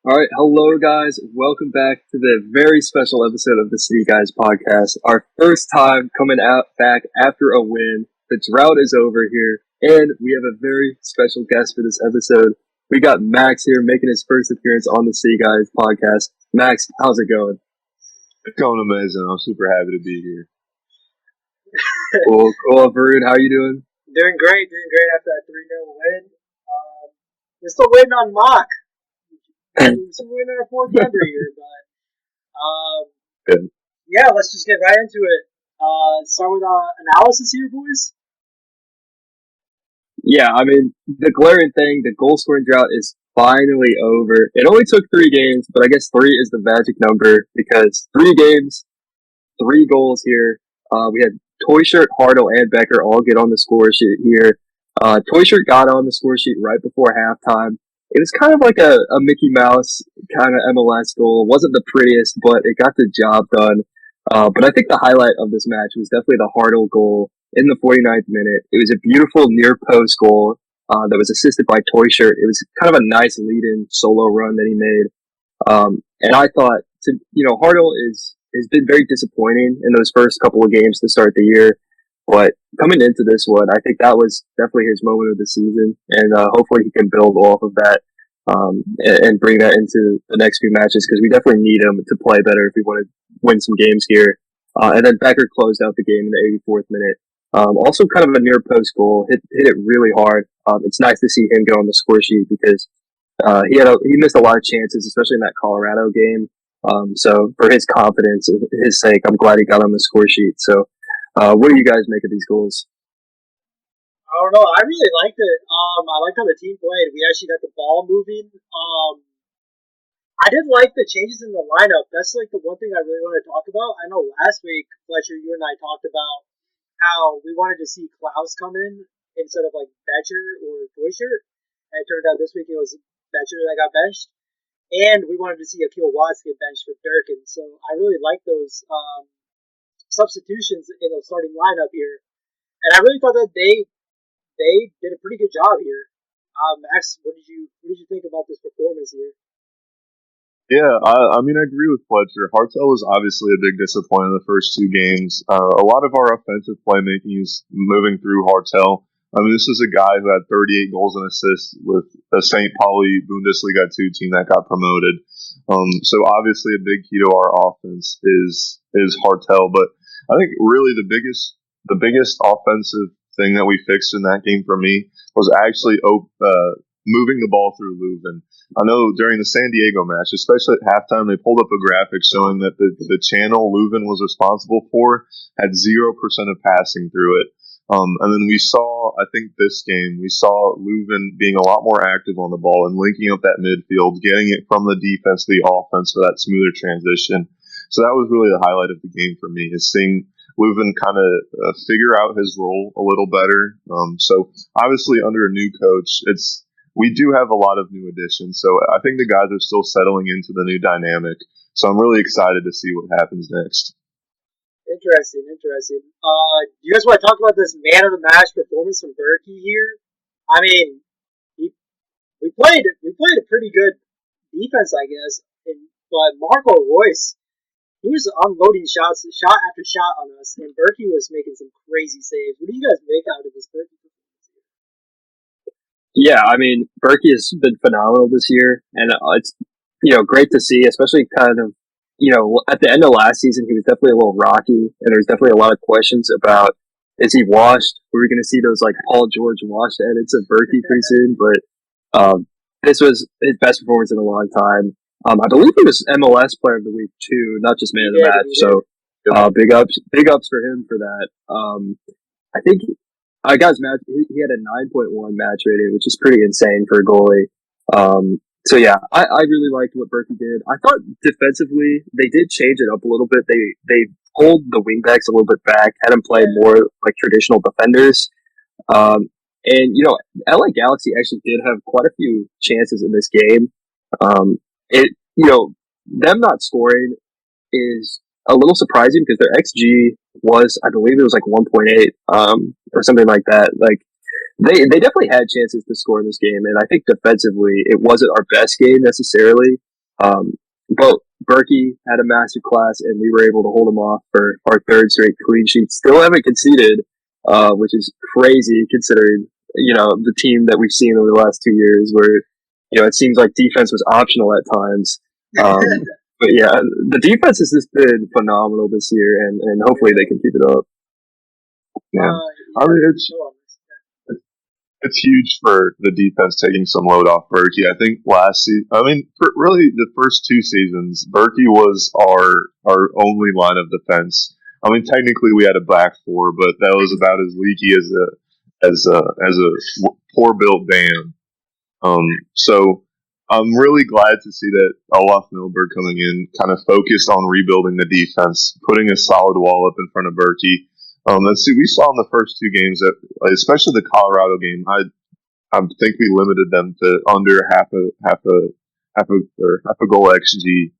All right, hello guys. Welcome back to the very special episode of the City Guys podcast. Our first time coming out back after a win. The drought is over here, and we have a very special guest for this episode. We got Max here making his first appearance on the City Guys podcast. Max, how's it going? It's going amazing. I'm super happy to be here. Cool. Varun, how are you doing? Doing great after that 3-0 win. We're still waiting on Mock. We're still waiting on our fourth member here, but Good. yeah, let's just get right into it. Start with analysis here, boys. Yeah, I mean, the glaring thing, the goal scoring drought is finally over. It only took 3 games, but I guess 3 is the magic number because 3 games, 3 goals here. We had Toy Shirt, Hartle, and Becker all get on the score sheet here. Toy Shirt got on the score sheet right before halftime. It was kind of like a Mickey Mouse kind of MLS goal. It wasn't the prettiest, but it got the job done. But I think the highlight of this match was definitely the Hartle goal in the 49th minute. It was a beautiful near post goal that was assisted by Toy Shirt. It was kind of a nice lead-in solo run that he made. And I thought, Hartle has been very disappointing in those first couple of games to start the year. But coming into this one, I think that was definitely his moment of the season, and hopefully he can build off of that and bring that into the next few matches because we definitely need him to play better if we want to win some games here. And then Becker closed out the game in the 84th minute. Also, kind of a near post goal, hit it really hard. It's nice to see him get on the score sheet because he missed a lot of chances, especially in that Colorado game. So for his confidence, his sake, I'm glad he got on the score sheet. So, what do you guys make of these goals? I don't know. I really liked it. I liked how the team played. We actually got the ball moving. I did like the changes in the lineup. That's like the one thing I really want to talk about. I know last week, Fletcher, you and I talked about how we wanted to see Klaus come in instead of like Fletcher or Fischer. And it turned out this week it was Fletcher that got benched. And we wanted to see Akil Watts get benched for Durkin. So I really like those substitutions in the starting lineup here. And I really thought that they did a pretty good job here. Max, what did you think about this performance here? Yeah, I agree with Fletcher. Hartel was obviously a big disappointment in the first 2 games. A lot of our offensive playmaking is moving through Hartel. This is a guy who had 38 goals and assists with a St. Pauli Bundesliga 2 team that got promoted. So obviously a big key to our offense is Hartel. But I think really the biggest offensive thing that we fixed in that game for me was actually moving the ball through Leuven. I know during the San Diego match, especially at halftime, they pulled up a graphic showing that the channel Leuven was responsible for had 0% of passing through it. And then we saw, I think this game, we saw Leuven being a lot more active on the ball and linking up that midfield, getting it from the defense to the offense for that smoother transition. So that was really the highlight of the game for me, is seeing Leuven kind of figure out his role a little better. So obviously under a new coach, we do have a lot of new additions. So I think the guys are still settling into the new dynamic. So I'm really excited to see what happens next. Interesting. Do you guys want to talk about this man of the match performance from Berkey here? I mean, he, we played a pretty good defense, I guess. But Marco Royce, he was unloading shot after shot on us, and Berkey was making some crazy saves. What do you guys make out of this Berkey performance here? Yeah, I mean, Berkey has been phenomenal this year, and it's great to see, especially kind of at the end of last season, he was definitely a little rocky, and there's definitely a lot of questions about is he washed? Were we going to see those like Paul George washed edits of Berkey pretty soon? But this was his best performance in a long time. I believe he was MLS Player of the Week too, not just Man of the Match. So big ups for him for that. I think I got his match. He had a 9.1 match rating, which is pretty insane for a goalie. So yeah, I really liked what Berkey did. I thought defensively they did change it up a little bit. They pulled the wingbacks a little bit back, had them play more like traditional defenders. And LA Galaxy actually did have quite a few chances in this game. It them not scoring is a little surprising because their XG was, I believe it was like 1.8, or something like that. Like they definitely had chances to score in this game, and I think defensively it wasn't our best game necessarily. But Berkey had a master class, and we were able to hold him off for our third straight clean sheet. Still haven't conceded, which is crazy considering the team that we've seen over the last 2 years, where it seems like defense was optional at times. But yeah, the defense has just been phenomenal this year, and hopefully they can keep it up. Yeah, I mean it's huge for the defense taking some load off Berkey. I think last season, really the first 2 seasons, Berkey was our only line of defense. I mean, technically we had a back four, but that was about as leaky as a poor built dam. So I'm really glad to see that Olaf Milberg coming in, kind of focused on rebuilding the defense, putting a solid wall up in front of Berkey. Let's see. We saw in the first 2 games that, especially the Colorado game, I think we limited them to under half a goal xG.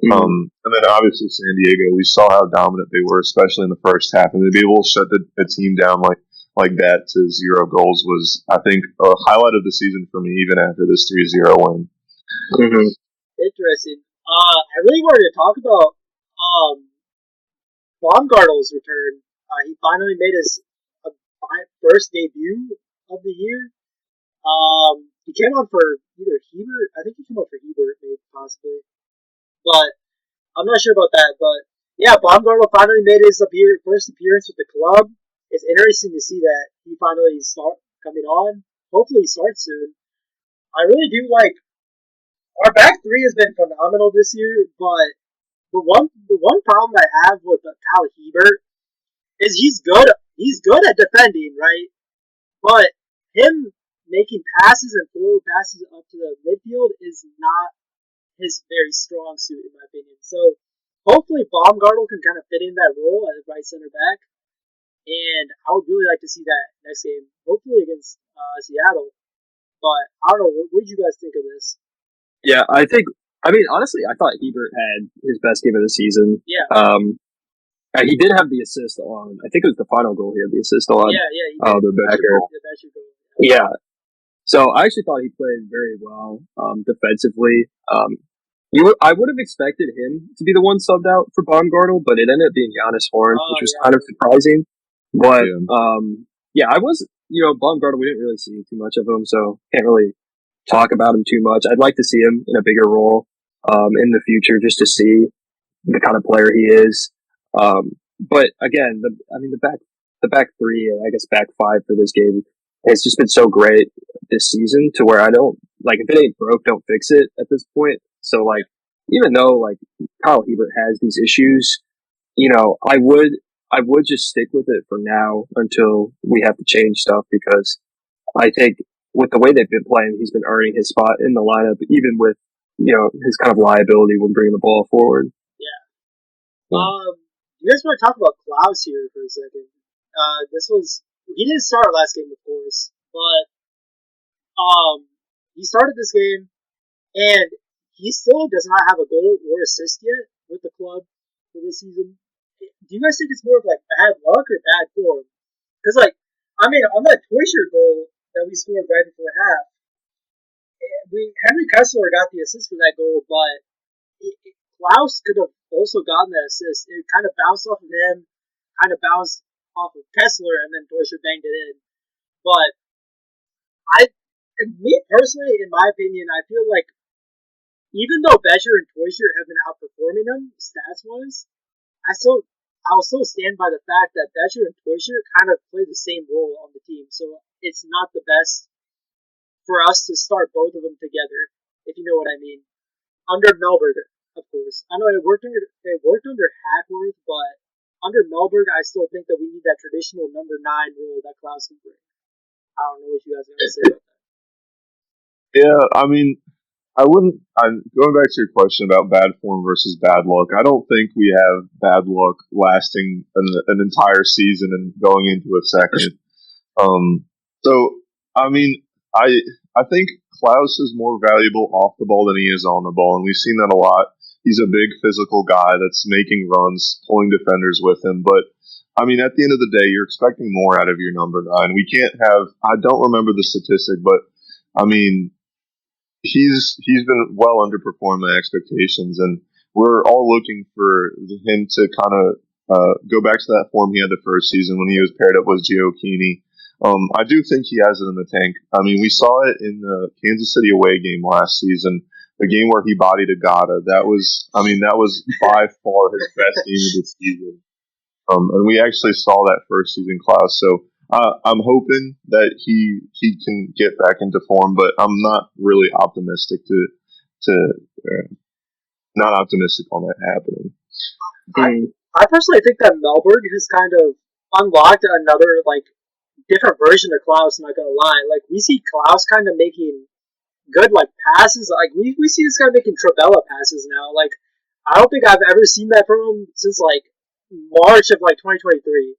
And then obviously San Diego, we saw how dominant they were, especially in the first half, and to be able to shut the team down like that to 0 goals was, I think, a highlight of the season for me, even after this 3-0 win. Mm-hmm. Interesting. I really wanted to talk about Baumgartel's return. He finally made his first debut of the year. He came on for either Hebert. I think he came on for Hebert, maybe possibly, but I'm not sure about that. But yeah, Baumgartel finally made his first appearance with the club. It's interesting to see that he finally start coming on. Hopefully, he starts soon. I really do like our back three has been phenomenal this year, but the one problem I have with Kyle Hebert is he's good at defending, right? But him making passes and forward passes up to the midfield is not his very strong suit, in my opinion. So hopefully Baumgartel can kind of fit in that role as right center back, and I would really like to see that next game, hopefully against Seattle. But I don't know, what did you guys think of this? Yeah, honestly, I thought Hebert had his best game of the season. Yeah. He did have the assist on, I think it was the final goal he had the assist on. Yeah. The backer. Yeah. So I actually thought he played very well defensively. I would have expected him to be the one subbed out for Baumgartel, but it ended up being Giannis Horn, which was kind of surprising. But I was, Baumgartel, we didn't really see too much of him, so can't really talk about him too much. I'd like to see him in a bigger role in the future, just to see the kind of player he is. But again, the back three, and I guess back five for this game has just been so great this season, to where I don't, like, if it ain't broke, don't fix it at this point. So, like, even though, like, Kyle Hebert has these issues, I would just stick with it for now until we have to change stuff, because I think with the way they've been playing, he's been earning his spot in the lineup, even with, his kind of liability when bringing the ball forward. Yeah. You guys want to talk about Klaus here for a second? He didn't start last game, of course, but he started this game, and he still does not have a goal or assist yet with the club for this season. Do you guys think it's more of like bad luck or bad form? Because on that Toysher goal that we scored right before half, Henry Kessler got the assist for that goal, but Klaus could have also gotten that assist. It kind of bounced off of him, kind of bounced off of Kessler, and then Toysher banged it in. But me personally, in my opinion, I feel like even though Becher and Toysher have been outperforming them stats-wise, I will still stand by the fact that Becher and Toysher kind of play the same role on the team. So it's not the best for us to start both of them together, if you know what I mean. Under Melberg, of course. I know it worked under Hackworth, but under Melberg, I still think that we need that traditional number 9 role that Klaus can bring. I don't know what you guys are going to say about that. Yeah, I mean, going back to your question about bad form versus bad luck, I don't think we have bad luck lasting an entire season and going into a second. So, I mean, I think Klaus is more valuable off the ball than he is on the ball, and we've seen that a lot. He's a big physical guy that's making runs, pulling defenders with him. But, I mean, at the end of the day, you're expecting more out of your number 9. We can't have, I don't remember the statistic, but, I mean, he's been well underperformed my expectations, and we're all looking for him to kind of go back to that form he had the first season when he was paired up with Gio Keeney. I do think he has it in the tank. I mean, we saw it in the Kansas City away game last season, the game where he bodied Agata. That was by far his best game of the season. And we actually saw that first season Klaus. So I'm hoping that he can get back into form, but I'm not really optimistic not optimistic on that happening. I personally think that Melberg has kind of unlocked another different version of Klaus. Not gonna lie, we see Klaus kind of making good passes. We see this guy making Trabella passes now. I don't think I've ever seen that from him since March of 2023.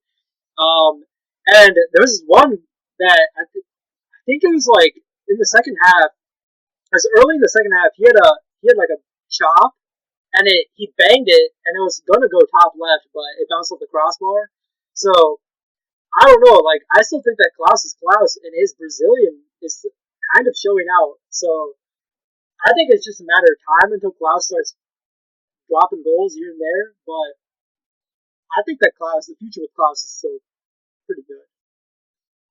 And there was one that I think it was in the second half. It was early in the second half. He had a chop, and he banged it, and it was gonna go top left, but it bounced off the crossbar. So I don't know. I still think that Klaus is Klaus, and his Brazilian is kind of showing out. So I think it's just a matter of time until Klaus starts dropping goals here and there. But I think that the future with Klaus is still pretty good.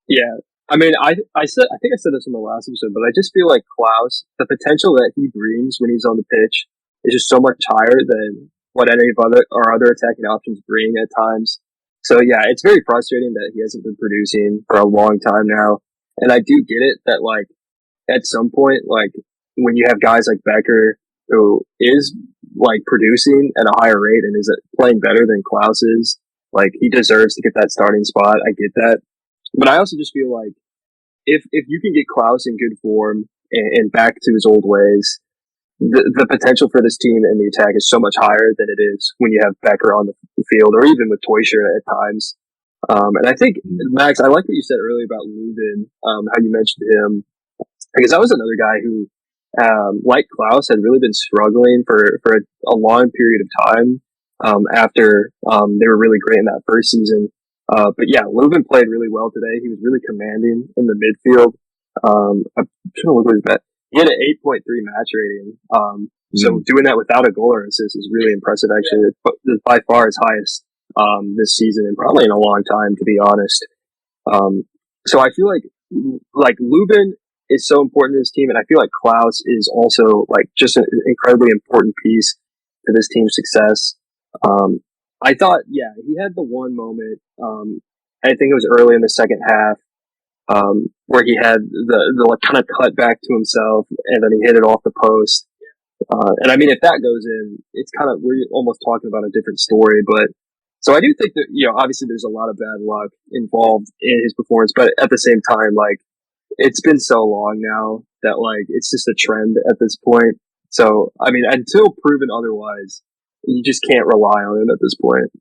Yeah. I mean, I think I said this in the last episode, but I just feel like Klaus, the potential that he brings when he's on the pitch is just so much higher than what any of our other attacking options bring at times. So yeah, it's very frustrating that he hasn't been producing for a long time now. And I do get it that at some point, when you have guys like Becker who is producing at a higher rate and is playing better than Klaus is, he deserves to get that starting spot. I get that. But I also just feel like if you can get Klaus in good form and back to his old ways, the potential for this team and the attack is so much higher than it is when you have Becker on the field, or even with Teuscher at times. And I think, Max, I like what you said earlier about Lubin, how you mentioned him, because that was another guy who, like Klaus, had really been struggling for a long period of time after they were really great in that first season. But yeah, Lubin played really well today. He was really commanding in the midfield. I'm trying to look at his bet. He had an 8.3 match rating. So doing that without a goal or assist is really impressive, actually. It's by far his highest this season, and probably in a long time, to be honest. So I feel like Lubin is so important to this team, and I feel like Klaus is also just an incredibly important piece to this team's success. I thought, yeah, he had the one moment. I think it was early in the second half, where he had the kind of cut back to himself, and then he hit it off the post. And I mean, if that goes in, it's we're almost talking about a different story. But so I do think that, obviously there's a lot of bad luck involved in his performance, but at the same time, it's been so long now that it's just a trend at this point. So, I mean, until proven otherwise, you just can't rely on him at this point.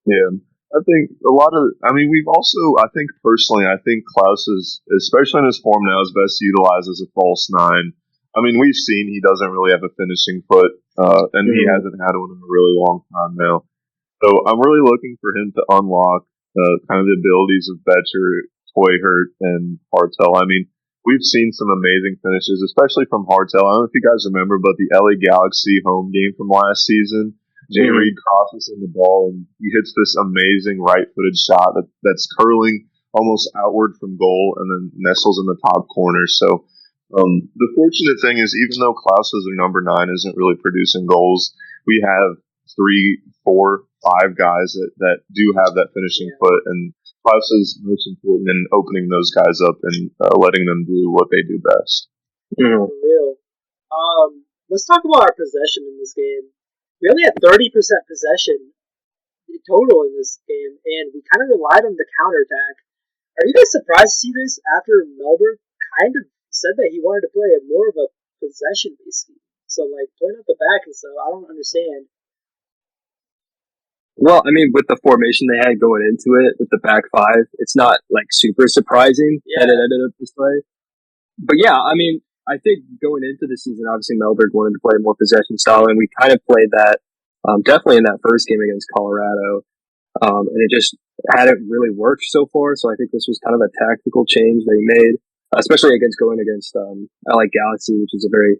Yeah. I think I think personally, I think Klaus is, especially in his form now, is best utilized as a false nine. I mean, we've seen he doesn't really have a finishing foot, and he hasn't had one in a really long time now. So I'm really looking for him to unlock kind of the abilities of Betcher, Toyhurt, and Hartel. I mean, we've seen some amazing finishes, especially from Hartel. I don't know if you guys remember, but the LA Galaxy home game from last season, Jay Reed crosses in the ball, and he hits this amazing right-footed shot that's curling almost outward from goal and then nestles in the top corner. So the fortunate thing is, even though Klaus as their number 9 isn't really producing goals, we have 3, 4, 5 guys that do have that finishing foot, and Klaus is most important in opening those guys up and letting them do what they do best. For real. Let's talk about our possession in this game. We only had 30% possession total in this game, and we kind of relied on the counterattack. Are you guys surprised to see this after Melbourne kind of said that he wanted to play more of a possession-based scheme? So, playing up the back and stuff, I don't understand. Well, I mean, with the formation they had going into it, with the back 5, it's not super surprising that it ended up this way. But yeah, I mean, I think going into the season, obviously Melberg wanted to play more possession style, and we kind of played that definitely in that first game against Colorado, and it just hadn't really worked so far. So I think this was kind of a tactical change they made. especially going against LA Galaxy, which is a very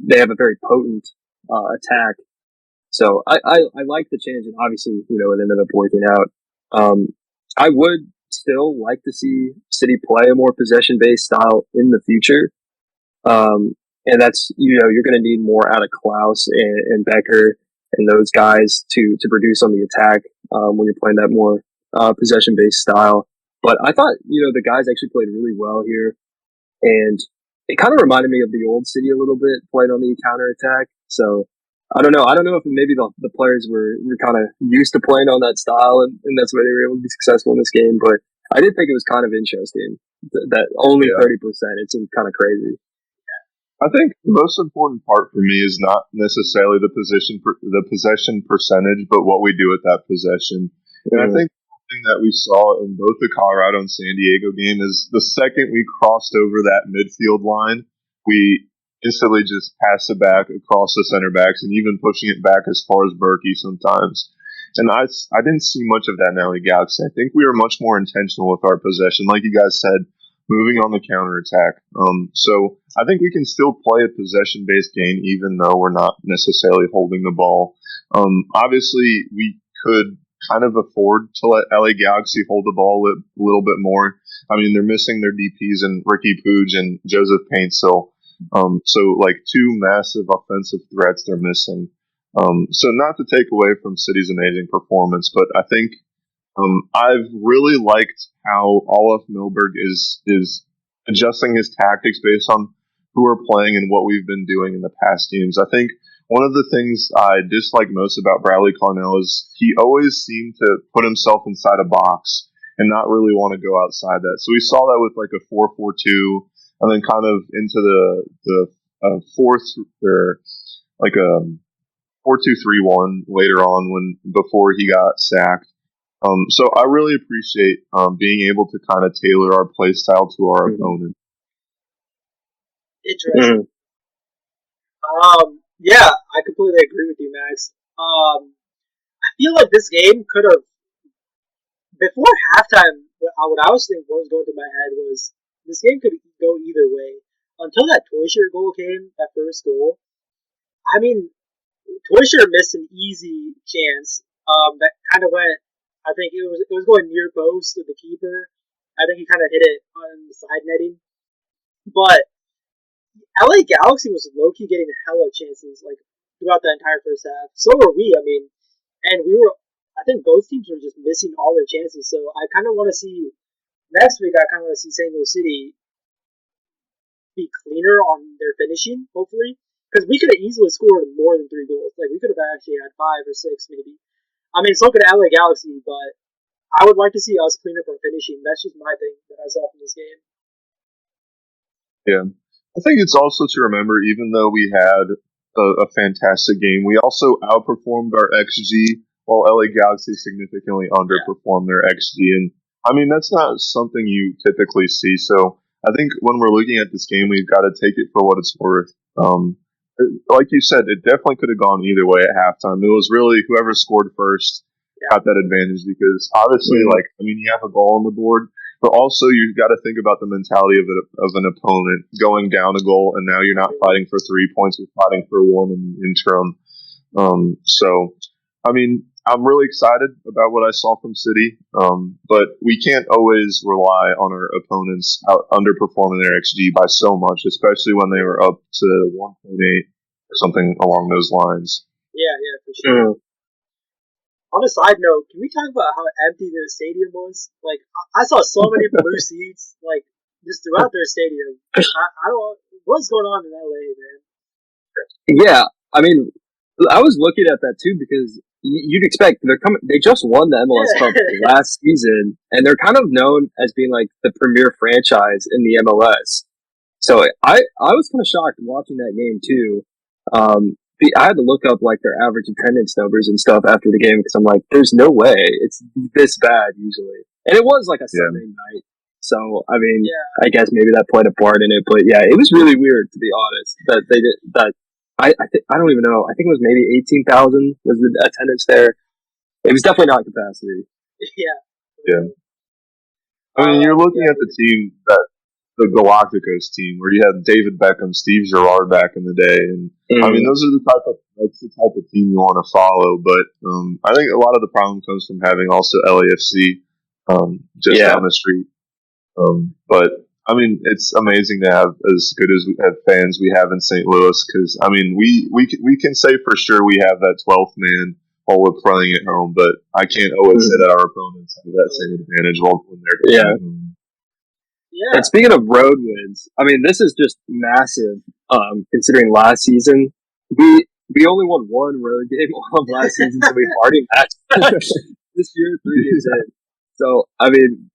they have a very potent attack. So I like the change, and obviously it ended up working out. I would still like to see City play a more possession based style in the future. And that's you're going to need more out of Klaus and Becker and those guys to produce on the attack when you're playing that more possession based style. But I thought the guys actually played really well here, and it kind of reminded me of the old City a little bit, playing on the counter attack. So I don't know. I don't know if maybe the players were kind of used to playing on that style, and that's why they were able to be successful in this game. But I did think it was kind of interesting that only 30%. It seemed kind of crazy. I think the most important part for me is not necessarily the possession percentage, but what we do with that possession. And I think one thing that we saw in both the Colorado and San Diego game is the second we crossed over that midfield line, we instantly just passed it back across the center backs and even pushing it back as far as Berkey sometimes. And I didn't see much of that in LA Galaxy. I think we were much more intentional with our possession. Like you guys said, moving on the counterattack. So I think we can still play a possession-based game even though we're not necessarily holding the ball. Obviously, we could kind of afford to let LA Galaxy hold the ball a little bit more. I mean, they're missing their DPs and Ricky Puig and Joseph Paintsil. So like two massive offensive threats they're missing. So not to take away from City's amazing performance, but I think I've really liked how Olaf Milberg is adjusting his tactics based on who we're playing and what we've been doing in the past games. I think one of the things I dislike most about Bradley Carnell is he always seemed to put himself inside a box and not really want to go outside that. So we saw that with like a 4-4-2 and then kind of into the fourth or like a 4-2-3-1 later on before he got sacked. So I really appreciate being able to kind of tailor our play style to our opponent. Interesting. Yeah, I completely agree with you, Max. I feel like this game could have, before halftime, what I was thinking, what was going through my head was this game could go either way. Until that Toysher goal came, that first goal, I mean, Toysher missed an easy chance that kind of went. I think it was going near post to the keeper. I think he kind of hit it on the side netting. But LA Galaxy was low-key getting hella chances like throughout the entire first half. So were we. I mean, and we were. I think both teams were just missing all their chances. So I kind of want to see next week. I kind of want to see St. Louis City be cleaner on their finishing, hopefully, because we could have easily scored more than 3 goals. Like we could have actually had 5 or 6 maybe. I mean, so could LA Galaxy, but I would like to see us clean up our finishing. That's just my thing that I saw from this game. Yeah. I think it's also to remember, even though we had a fantastic game, we also outperformed our XG, while LA Galaxy significantly underperformed their XG. And, I mean, that's not something you typically see. So I think when we're looking at this game, we've got to take it for what it's worth. Like you said, it definitely could have gone either way at halftime. It was really whoever scored first got that advantage because obviously, you have a ball on the board, but also you've got to think about the mentality of an opponent going down a goal, and now you're not fighting for 3 points, you're fighting for 1 in the interim. So, I mean, I'm really excited about what I saw from City, but we can't always rely on our opponents underperforming their XG by so much, especially when they were up to 1.8 or something along those lines. Yeah, for sure. On a side note, can we talk about how empty their stadium was? Like, I saw so many blue seats, like, just throughout their stadium. I don't. What's going on in LA, man? Yeah, I mean, I was looking at that too because you'd expect they're coming. They just won the MLS Cup last season, and they're kind of known as being like the premier franchise in the MLS. So I was kind of shocked watching that game too. I had to look up like their average attendance numbers and stuff after the game because I'm like, there's no way it's this bad usually. And it was like a Sunday night. So, I mean, I guess maybe that played a part in it, but yeah, it was really weird to be honest that they did that. I don't even know. I think it was maybe 18,000 was the attendance there. It was definitely not capacity. Yeah. I mean, you're looking at the team that the Galacticos team where you had David Beckham, Steve Gerrard back in the day, and I mean that's the type of team you want to follow. But I think a lot of the problem comes from having also LAFC just down the street. But I mean, it's amazing to have as good as we have fans we have in St. Louis because I mean we can say for sure we have that 12th man while we're playing at home, but I can't always say that our opponents have that same advantage when they're going home. Yeah. And speaking of road wins, I mean, this is just massive. Considering last season, we only won one road game of last season, so we've already matched this year 3 games in. So, I mean,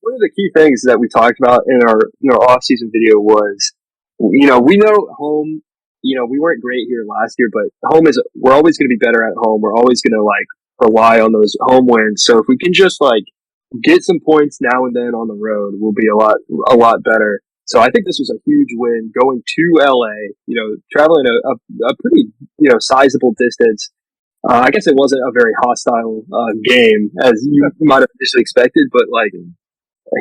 one of the key things that we talked about in our off-season video was, we know home. We weren't great here last year, but we're always going to be better at home. We're always going to rely on those home wins. So if we can just get some points now and then on the road, we'll be a lot better. So I think this was a huge win going to LA, traveling a pretty, sizable distance. I guess it wasn't a very hostile game as you might have initially expected, but a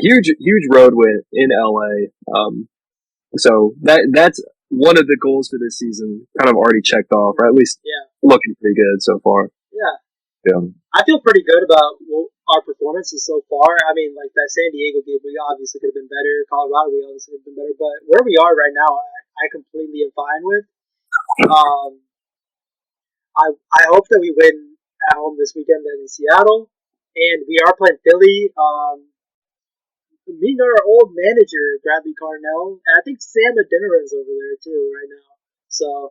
huge road win in LA. So that's one of the goals for this season kind of already checked off, or at least looking pretty good so far. Yeah. I feel pretty good about our performances so far. I mean, that San Diego game, we obviously could have been better. Colorado, we obviously could have been better. But where we are right now, I completely am fine with. I hope that we win at home this weekend in Seattle. And we are playing Philly. Meeting our old manager, Bradley Carnell. And I think Sam Adeniran's over there, too, right now. So...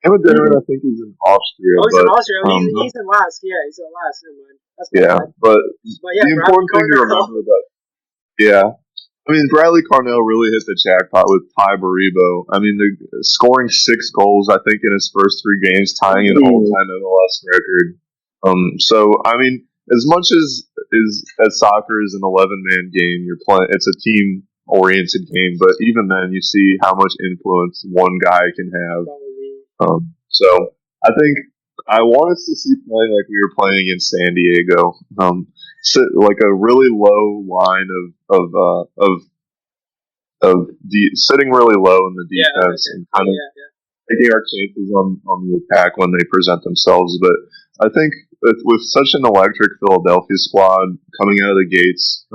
Sam Adeniran, I think he's in Austria. He's in Austria. He's in last. Yeah, he's in last. Never mind. That's but the important thing to remember I mean, Bradley Carnell really hit the jackpot with Ty Baribo. I mean, scoring 6 goals, I think, in his first 3 games, tying an all-time MLS record. So, I mean, as much as soccer is an 11-man game, you're playing. It's a team-oriented game, but even then, you see how much influence one guy can have. So I think I want us to see playing like we were playing against San Diego. A really low line sitting really low in the defense and kind of taking our chances on the attack when they present themselves. But I think with such an electric Philadelphia squad coming out of the gates,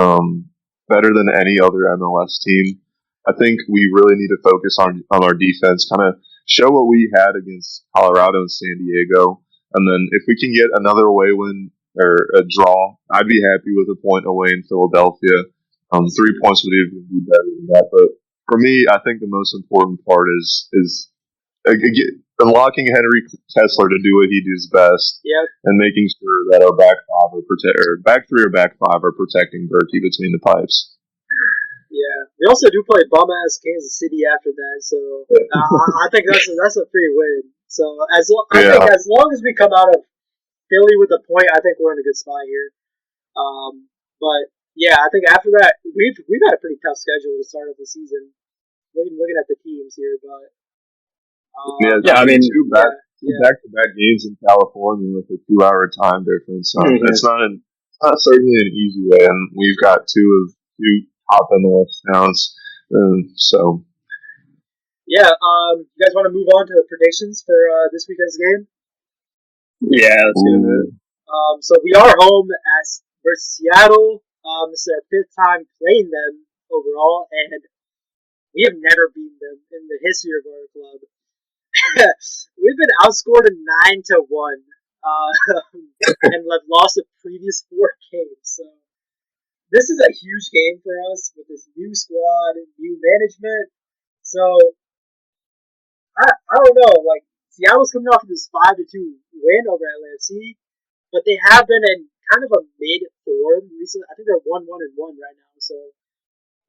better than any other MLS team, I think we really need to focus on our defense, kind of show what we had against Colorado and San Diego, and then if we can get another away win or a draw, I'd be happy with a point away in Philadelphia. 3 points would even be better than that. But for me, I think the most important part is unlocking Henry Kessler to do what he does best, and making sure that our back 3 or back 5 are protecting Berkey between the pipes. Yeah, we also do play bum-ass Kansas City after that, so I think that's a free win. So I think as long as we come out of Philly with a point, I think we're in a good spot here. But yeah, I think after that we've had a pretty tough schedule to start off the season. Looking at the teams here, but I mean, two back-to-back games in California with a 2-hour time difference. It's not certainly an easy way, and we've got two top MLS towns. So, you guys want to move on to the predictions for this weekend's game? Yeah, let's do it. So we are home versus Seattle. This is our 5th time playing them overall, and we have never beaten them in the history of our club. We've been outscored 9-1, and have lost the previous 4 games. So this is a huge game for us with this new squad and new management. So I don't know. Seattle's coming off of this 5-2 win over at LAFC, but they have been in kind of a mid form recently. I think they're 1-1-1 right now. So,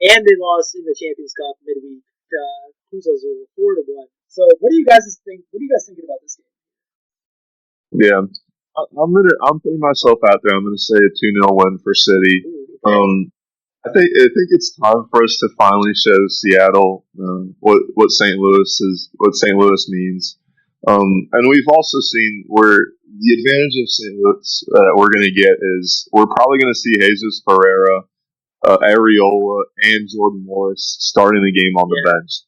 and they lost in the Champions Cup midweek to Cruz Azul 4-1. So, what do you guys think? What are you guys thinking about this game? Yeah, I'm putting myself out there. I'm gonna say a 2-0 win for City. I think it's time for us to finally show Seattle what St. Louis means. And we've also seen where the advantage of St. Louis we're going to get is we're probably going to see Jesus Ferreira Areola and Jordan Morris starting the game on the bench.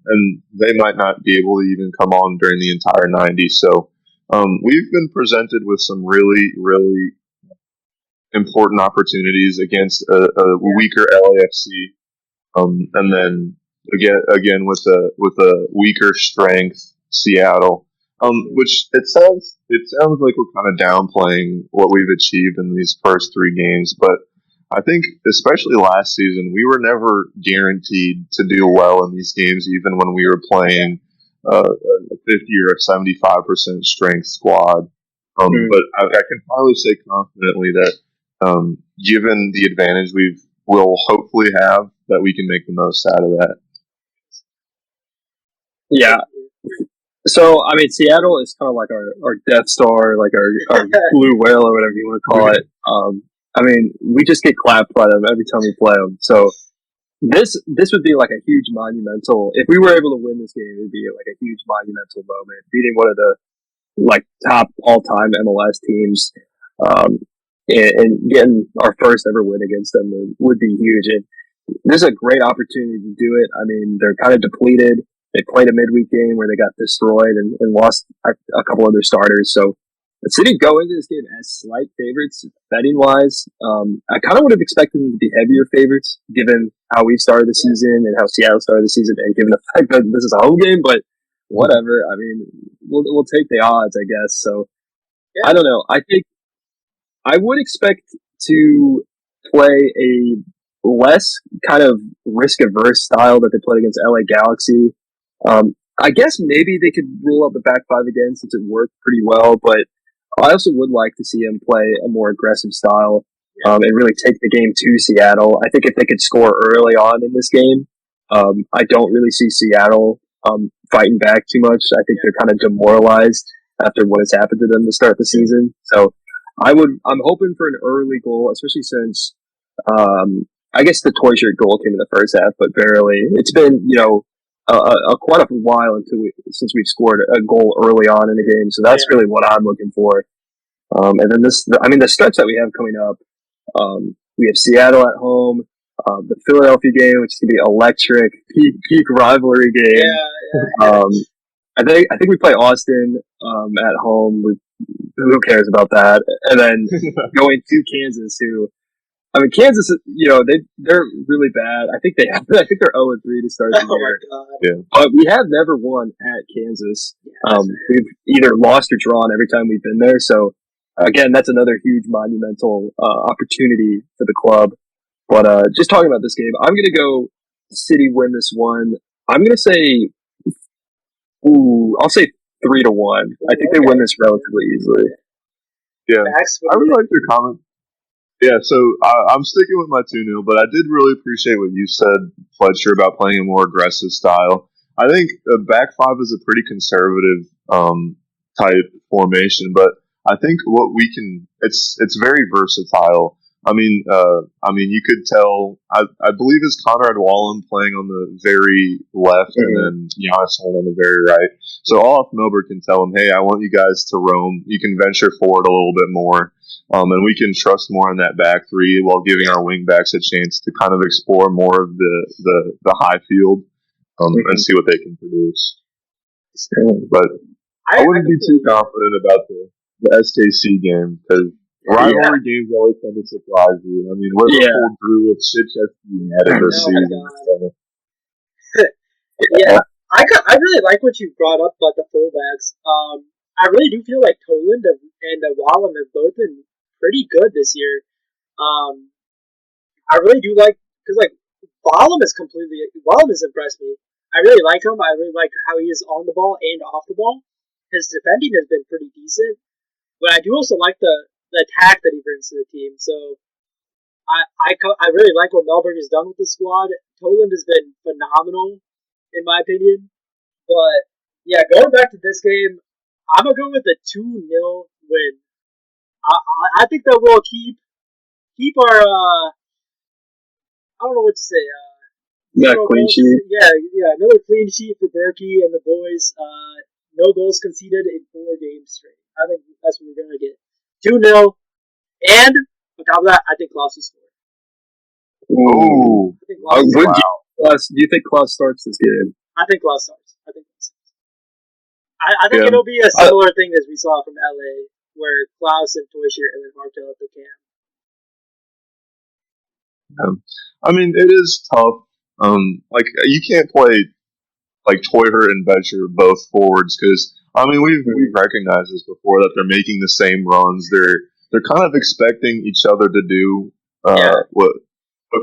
And they might not be able to even come on during the entire 90. So we've been presented with some really, really important opportunities against a weaker LAFC. And then again with a weaker strength Seattle. Which it sounds like we're kind of downplaying what we've achieved in these first three games, but I think especially last season we were never guaranteed to do well in these games, even when we were playing a 50 or a 75% strength squad. But I can finally say confidently that given the advantage will hopefully have, that we can make the most out of that. Yeah. So, I mean, Seattle is kind of like our Death Star, like our blue whale or whatever you want to call it. I mean, we just get clapped by them every time we play them. So this would be like a huge monumental. If we were able to win this game, it would be like a huge monumental moment, beating one of the like top all-time MLS teams, and getting our first ever win against them would be huge. And this is a great opportunity to do it. I mean, they're kind of depleted. They played a midweek game where they got destroyed and lost a couple other starters. So the City go into this game as slight favorites, betting wise. I kind of would have expected them to be heavier favorites, given how we started the season and how Seattle started the season, and given the fact that this is a home game. But whatever. I mean, we'll take the odds, I guess. So I don't know. I think I would expect to play a less kind of risk averse style that they played against LA Galaxy. I guess maybe they could rule out the back five again since it worked pretty well, but I also would like to see him play a more aggressive style, and really take the game to Seattle. I think if they could score early on in this game, I don't really see Seattle fighting back too much. I think they're kind of demoralized after what has happened to them to start the season. So I'm hoping for an early goal, especially since I guess the toy shirt goal came in the first half, but barely. It's been quite a while since we've scored a goal early on in the game. So that's really what I'm looking for. And then the stretch that we have coming up, we have Seattle at home, the Philadelphia game, which is going to be electric, peak rivalry game. I think we play Austin at home. Who cares about that? And then going to Kansas, Kansas, they're really bad. I think they're 0-3 to start the year. Yeah. But we have never won at Kansas. We've either lost or drawn every time we've been there. So again, that's another huge monumental opportunity for the club. But just talking about this game, I'm going to go City win this one. I'm going to say, I'll say 3-1. I think they win this relatively easily. Yeah, I really like your comment. Yeah, so I'm sticking with my 2-0, but I did really appreciate what you said, Fletcher, about playing a more aggressive style. I think the back five is a pretty conservative type formation, but I think it's very versatile. I mean, you could tell. I believe it's Conrad Wallen playing on the very left, and then Giannis on the very right. So Olaf Milberg can tell him, "Hey, I want you guys to roam. You can venture forward a little bit more, and we can trust more on that back three while giving our wing backs a chance to kind of explore more of the high field, and see what they can produce." But I wouldn't be too confident about the SKC game because rivalry games always tend to surprise you. I mean, Liverpool drew with shit at this season. So. I really like what you brought up about the fullbacks. I really do feel like Toland and Wallen have both been pretty good this year. I really do like, because Wallen has impressed me. I really like him. I really like how he is on the ball and off the ball. His defending has been pretty decent, but I do also like the attack that he brings to the team. So I really like what Melbourne has done with the squad. Toland has been phenomenal, in my opinion. But yeah, going back to this game, I'm gonna go with a 2-0 win. I think that we'll keep our I don't know what to say. Clean sheet. Yeah, another clean sheet for Berkey and the boys. No goals conceded in 4 games straight. I think that's what we're gonna get. 2-0, and on top of that, I think Klaus will score. Oh, I think Klaus, wow. Do you think Klaus starts this game? I think Klaus starts. I think it'll be a similar thing as we saw from LA, where Klaus and Toysher and then Hartel at the cam. I mean, it is tough. Like you can't play like Toyer and Betcher both forwards because I mean we've recognized this before that they're making the same runs. They're kind of expecting each other to do what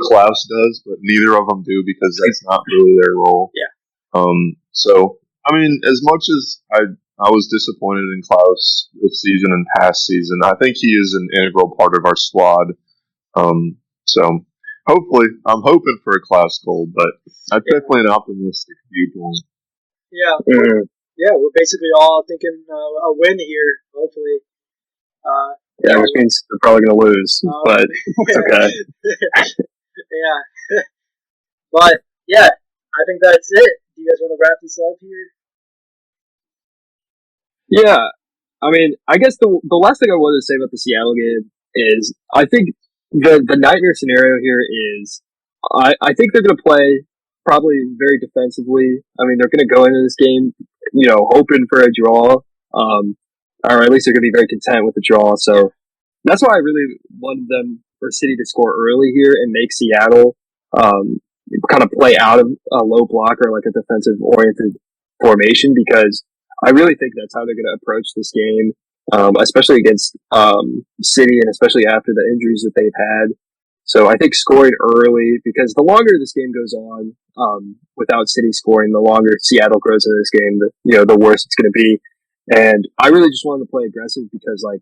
Klaus does, but neither of them do because that's not really their role. Yeah. So I mean, as much as I was disappointed in Klaus this season and past season, I think he is an integral part of our squad. So hopefully, I'm hoping for a Klaus goal, but that's definitely an optimistic viewpoint. Yeah, we're basically all thinking a win here. Hopefully. Which means they're probably going to lose, but it's okay. Yeah, but yeah, I think that's it. Do you guys want to wrap this up here? Yeah, I mean, I guess the last thing I wanted to say about the Seattle game is I think the nightmare scenario here is I think they're going to play probably very defensively. I mean, they're going to go into this game, hoping for a draw, or at least they're going to be very content with the draw. So that's why I really wanted them for City to score early here and make Seattle kind of play out of a low blocker, like a defensive oriented formation, because I really think that's how they're going to approach this game, especially against City and especially after the injuries that they've had. So I think scoring early, because the longer this game goes on without City scoring, the longer Seattle grows into this game, the worse it's going to be. And I really just wanted to play aggressive because, like,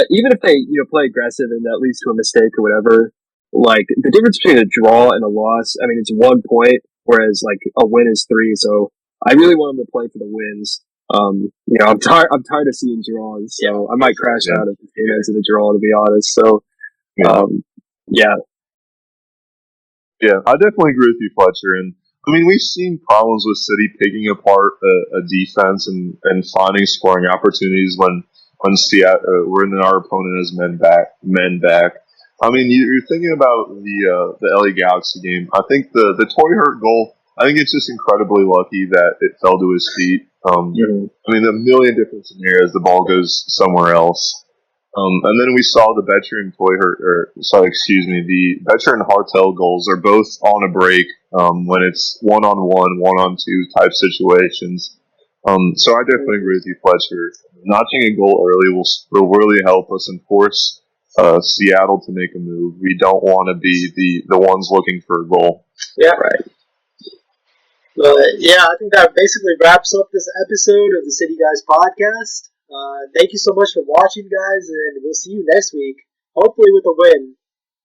even if they play aggressive and that leads to a mistake or whatever, like the difference between a draw and a loss, I mean, it's 1 point, whereas like a win is 3. So I really want them to play for the wins. I'm tired of seeing draws, so I might crash out if the game ends in a draw, to be honest. So, yeah, I definitely agree with you, Fletcher. And I mean, we've seen problems with City picking apart a defense and finding scoring opportunities when Seattle, when our opponent has men back. I mean, you're thinking about the LA Galaxy game. I think the Toy goal. I think it's just incredibly lucky that it fell to his feet. I mean, a million different scenarios, the ball goes somewhere else. And then we saw the Betcher and the Betcher and Hartel goals are both on a break when it's 1-on-1, 1-on-2 type situations. So I definitely agree with you, Fletcher. Notching a goal early will really help us and force Seattle to make a move. We don't want to be the ones looking for a goal. Yeah, right. But yeah, I think that basically wraps up this episode of the City Guys podcast. Thank you so much for watching, guys, and we'll see you next week, hopefully with a win.